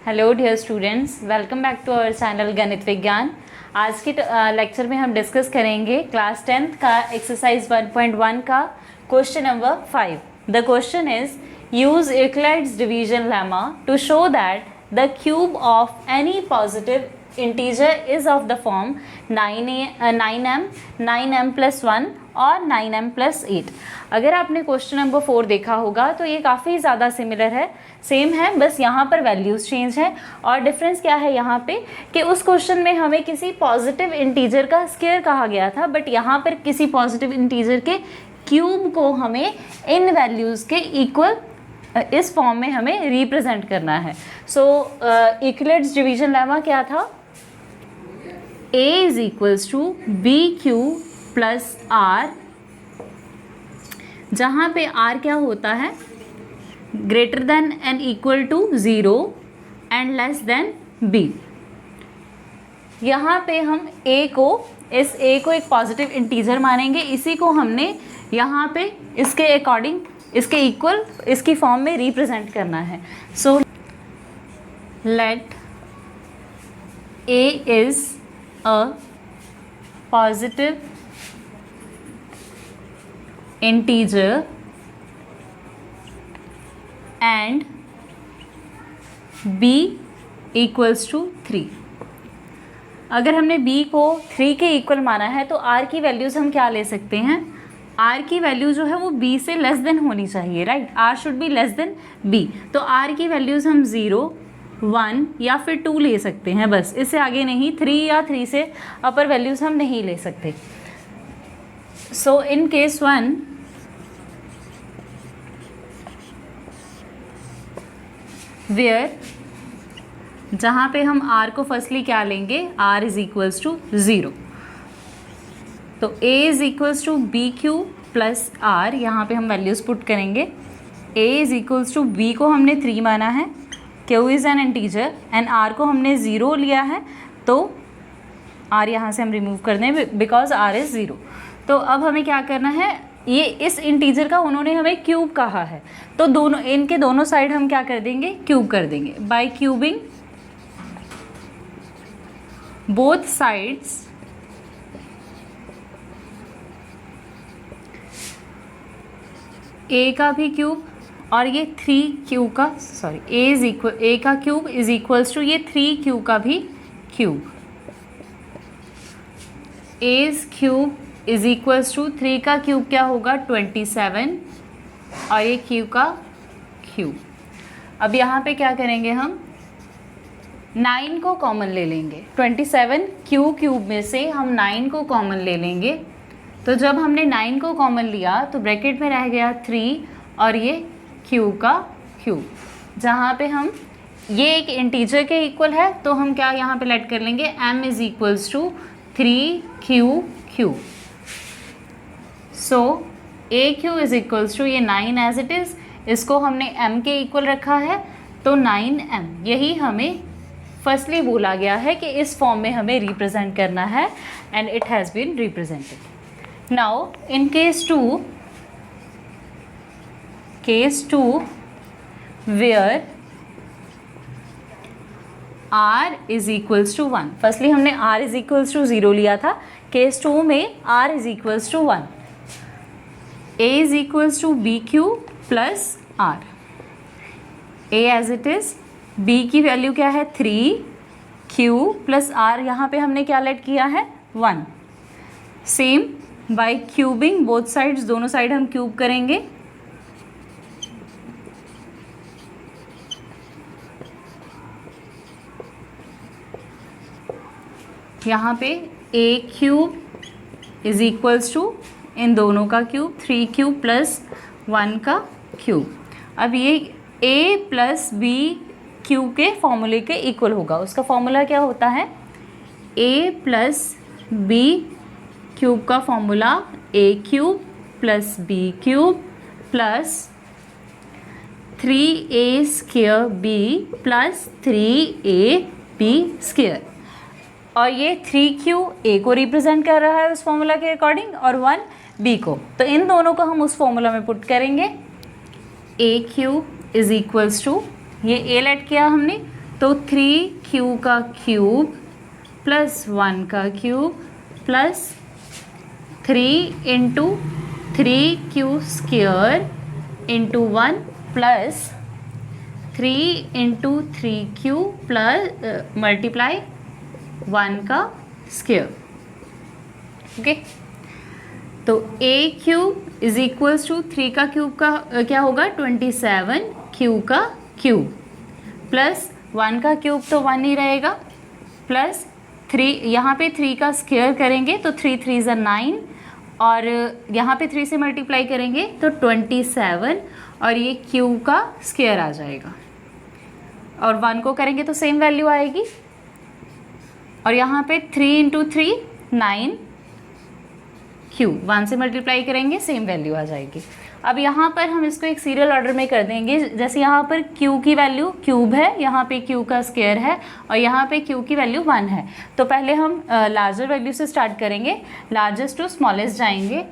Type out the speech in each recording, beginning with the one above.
Hello dear students, welcome back to our channel Ganit Vigyan. आज के lecture में हम डिस्कस करेंगे क्लास 10th का एक्सरसाइज 1.1 का question number 5। The question is use Euclid's division lemma to show that the cube of any positive integer is of the form 9m 9m plus 1 और 9m plus 8। अगर आपने question number 4 देखा होगा तो ये काफ़ी ज़्यादा सिमिलर है, सेम है, बस यहाँ पर वैल्यूज़ चेंज है। और डिफरेंस क्या है यहाँ पे कि उस क्वेश्चन में हमें किसी पॉजिटिव इंटीजर का स्क्वायर कहा गया था, बट यहाँ पर किसी पॉजिटिव इंटीजर के क्यूब को हमें इन वैल्यूज़ के इक्वल इस फॉर्म में हमें रिप्रेजेंट करना है। सो यूक्लिड्स डिवीजन लेमा क्या था? A is equals to b q plus r, जहाँ पे r क्या होता है? Greater than and equal to 0 and less than b। यहाँ पे हम a को एक पॉजिटिव इंटीजर मानेंगे, इसी को हमने यहाँ पे इसके अकॉर्डिंग इसके इक्वल इसकी फॉर्म में रिप्रेजेंट करना है। So let a is a positive integer and b equals to 3। अगर हमने b को 3 के इक्वल माना है तो r की वैल्यूज़ हम क्या ले सकते हैं? r की वैल्यू जो है वो b से लेस देन होनी चाहिए, right? r should be less than b। तो r की वैल्यूज़ हम 0 1 या फिर 2 ले सकते हैं, बस इससे आगे नहीं। 3 या 3 से अपर वैल्यूज़ हम नहीं ले सकते। सो इन केस 1 वेयर, जहाँ पे हम r को फर्स्टली क्या लेंगे? r is equals to 0। तो a is equals to b q plus r, यहाँ पे हम वैल्यूज़ पुट करेंगे। a is equals to b को हमने 3 माना है, Q is an integer and R को हमने 0 लिया है, तो R यहाँ से हम रिमूव कर दें बिकॉज R इज़ 0। तो अब हमें क्या करना है? ये इस इंटीजर का उन्होंने हमें क्यूब कहा है, तो दोनों इनके दोनों साइड हम क्या कर देंगे? क्यूब कर देंगे। By cubing both sides A का भी क्यूब और ये 3q का a का क्यूब इज इक्वल्स टू ये 3q का भी cube. a's cube is equals to 3 का क्यूब क्या होगा? 27 और ये q का क्यूब। अब यहाँ पे क्या करेंगे? हम 9 को कॉमन ले लेंगे। 27 q क्यूब में से हम 9 को कॉमन ले लेंगे। तो जब हमने 9 को कॉमन लिया तो ब्रैकेट में रह गया 3 और ये q का क्यूब, जहाँ पे हम ये एक इंटीजर के इक्वल है, तो हम क्या यहाँ पे लेट कर लेंगे? m is equals to 3q cube. So aq is equals to ये 9 एज इट इज़, इसको हमने m के इक्वल रखा है, तो 9m। यही हमें फर्स्टली बोला गया है कि इस फॉर्म में हमें रिप्रेजेंट करना है and it has been represented. Now in case 2 where r is equals to 1। Firstly हमने r is equals to 0 लिया था, केस 2 में r is equals to 1। a is equals to bq plus r। a as it is, b की value क्या है? 3q plus r, यहाँ पे हमने क्या लेट किया है? 1। Same by cubing both sides, दोनों साइड हम क्यूब करेंगे। यहाँ पे a cube is equals to इन दोनों का क्यूब 3q प्लस 1 का क्यूब। अब ये a प्लस b क्यूब के फॉर्मूले के इक्वल होगा। उसका फॉर्मूला क्या होता है? a प्लस b क्यूब का formula a cube plus b cube plus 3a square b plus 3ab square. और ये 3q a को रिप्रेजेंट कर रहा है उस फॉर्मूला के अकॉर्डिंग और 1 b को, तो इन दोनों को हम उस फॉर्मूला में पुट करेंगे। a cube is equals to ये a लेट किया हमने तो 3q का क्यूब प्लस 1 का cube plus 3 into 3q square into 1 plus 3 into 3q plus multiply 1 का स्क्वायर। ओके, तो a cube is equals to 3 का क्यूब का क्या होगा 27 q का क्यूब प्लस 1 का क्यूब तो 1 ही रहेगा प्लस 3, यहाँ पे 3 का स्क्वायर करेंगे तो 3 3 ज़ा 9 और यहाँ पे 3 से मल्टीप्लाई करेंगे तो 27 और ये q का स्क्वायर आ जाएगा और 1 को करेंगे तो सेम वैल्यू आएगी और यहाँ पे 3 इंटू 3 9 q 1 से मल्टीप्लाई करेंगे सेम वैल्यू आ जाएगी। अब यहाँ पर हम इसको एक सीरियल ऑर्डर में कर देंगे, जैसे यहाँ पर q की वैल्यू क्यूब है, यहाँ पे q का स्क्वायर है और यहाँ पे q की वैल्यू 1 है। तो पहले हम लार्जर वैल्यू से स्टार्ट करेंगे, लार्जेस्ट टू स्मॉलेस्ट जाएंगे।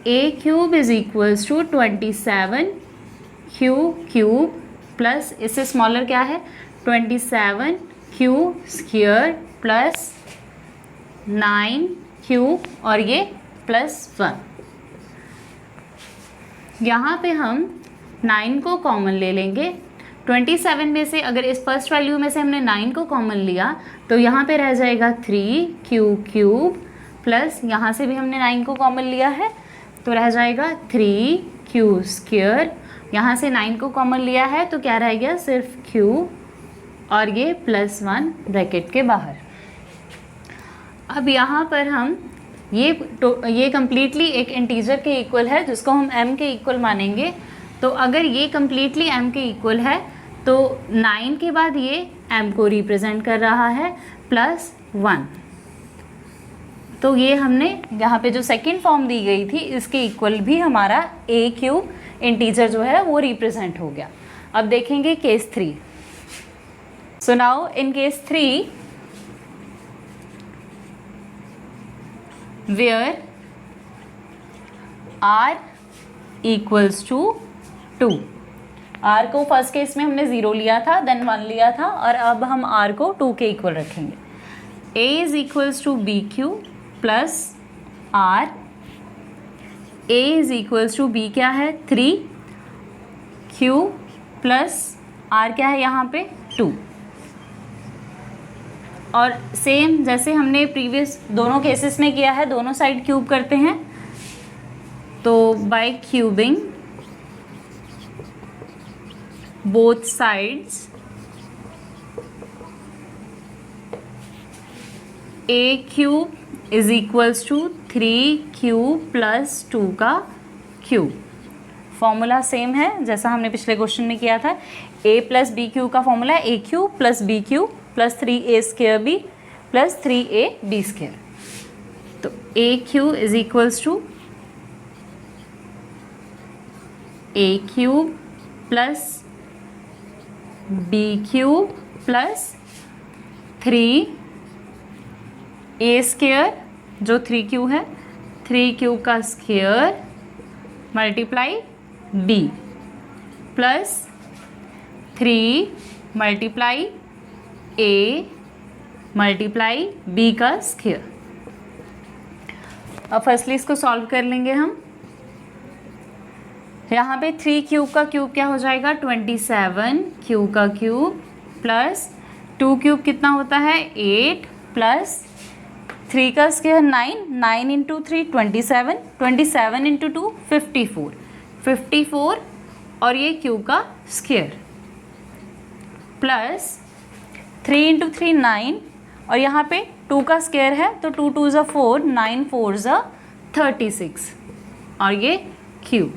a cube is equals to 27 q cube plus इससे स्मॉलर क्या है 27 q स्क्वायर प्लस 9 q और ये प्लस 1। यहाँ पे हम 9 को कॉमन ले लेंगे। 27 में से अगर इस फर्स्ट वैल्यू में से हमने 9 को कॉमन लिया तो यहाँ पे रह जाएगा 3q क्यूब प्लस यहाँ से भी हमने 9 को कॉमन लिया है तो रह जाएगा 3q स्क्वायर। यहाँ से 9 को कॉमन लिया है तो क्या रह गया सिर्फ q और ये प्लस 1 ब्रैकेट के बाहर। अब यहाँ पर हम ये कम्प्लीटली एक इंटीजर के इक्वल है जिसको हम m के इक्वल मानेंगे। तो अगर ये कम्प्लीटली m के इक्वल है तो 9 के बाद ये m को रिप्रेजेंट कर रहा है प्लस 1। तो ये हमने यहाँ पे जो सेकंड फॉर्म दी गई थी इसके इक्वल भी हमारा a क्यूब इंटीजर जो है वो रिप्रेजेंट हो गया। अब देखेंगे case 3। So now in case 3 where r equals to 2। r को फर्स्ट केस में हमने 0 लिया था, देन 1 लिया था और अब हम r को 2 के इक्वल रखेंगे। a is equals to b q plus r, a is equals to b क्या है 3q प्लस r क्या है यहाँ पे 2। और सेम जैसे हमने प्रीवियस दोनों केसेस में किया है, दोनों साइड क्यूब करते हैं। तो by cubing both sides a cube is equals to 3q plus 2 का क्यूब। फॉर्मूला सेम है जैसा हमने पिछले क्वेश्चन में किया था। a प्लस बी क्यू का फॉर्मूला है a cube plus b cube plus 3a square b plus 3a b square. तो a cube is equals to a cube plus b cube plus 3a square जो 3q है 3q का square multiply b plus 3 multiply a multiply b का square. अब firstly इसको solve कर लेंगे हम। यहाँ पे 3 क्यूब का क्यूब क्या हो जाएगा 27 क्यूब का क्यूब प्लस 2 क्यूब कितना होता है 8 प्लस 3 का स्क्वायर 9 इंटू 3 27 इंटू 2 54 और ये क्यूब का स्क्वायर प्लस 3 इंटू 3 9 और यहाँ पे 2 का स्क्वायर है तो 2 2 ज़ा 4 9 4 ज़ा 36 और ये क्यूब।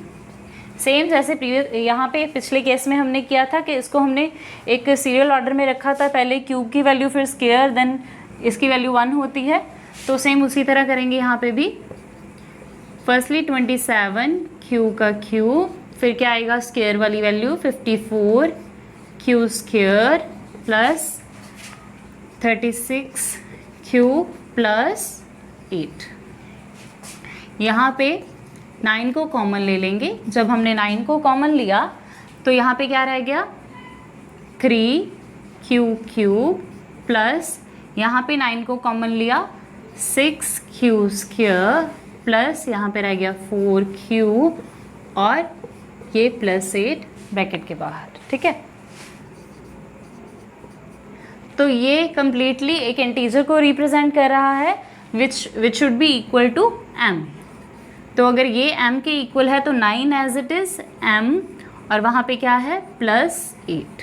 सेम जैसे प्रीवियस यहाँ पे पिछले केस में हमने किया था कि इसको हमने एक सीरियल ऑर्डर में रखा था, पहले क्यूब की वैल्यू फिर स्क्वायर देन इसकी वैल्यू 1 होती है। तो सेम उसी तरह करेंगे यहाँ पे भी। फर्स्टली 27 क्यू का क्यूब फिर क्या आएगा स्क्वायर वाली value 54 Q square plus 36 Q plus 8। यहाँ पे 9 को कॉमन ले लेंगे। जब हमने 9 को कॉमन लिया तो यहाँ पे क्या रह गया 3 क्यू क्यूब प्लस यहाँ पे 9 को कॉमन लिया 6q स्क्वायर प्लस यहाँ पे रह गया 4q और ये +8 ब्रैकेट के बाहर, ठीक है। तो ये कंप्लीटली एक इंटीजर को रिप्रेजेंट कर रहा है which should be equal to m। तो अगर ये m के इक्वल है तो 9 एज इट इज m और वहाँ पे क्या है +8।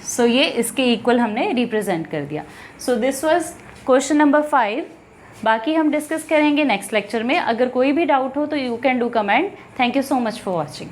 सो ये इसके इक्वल हमने रिप्रेजेंट कर दिया। So this was question number 5। बाकी हम डिस्कस करेंगे नेक्स्ट लेक्चर में। अगर कोई भी डाउट हो तो you can do comment. Thank you so much for watching.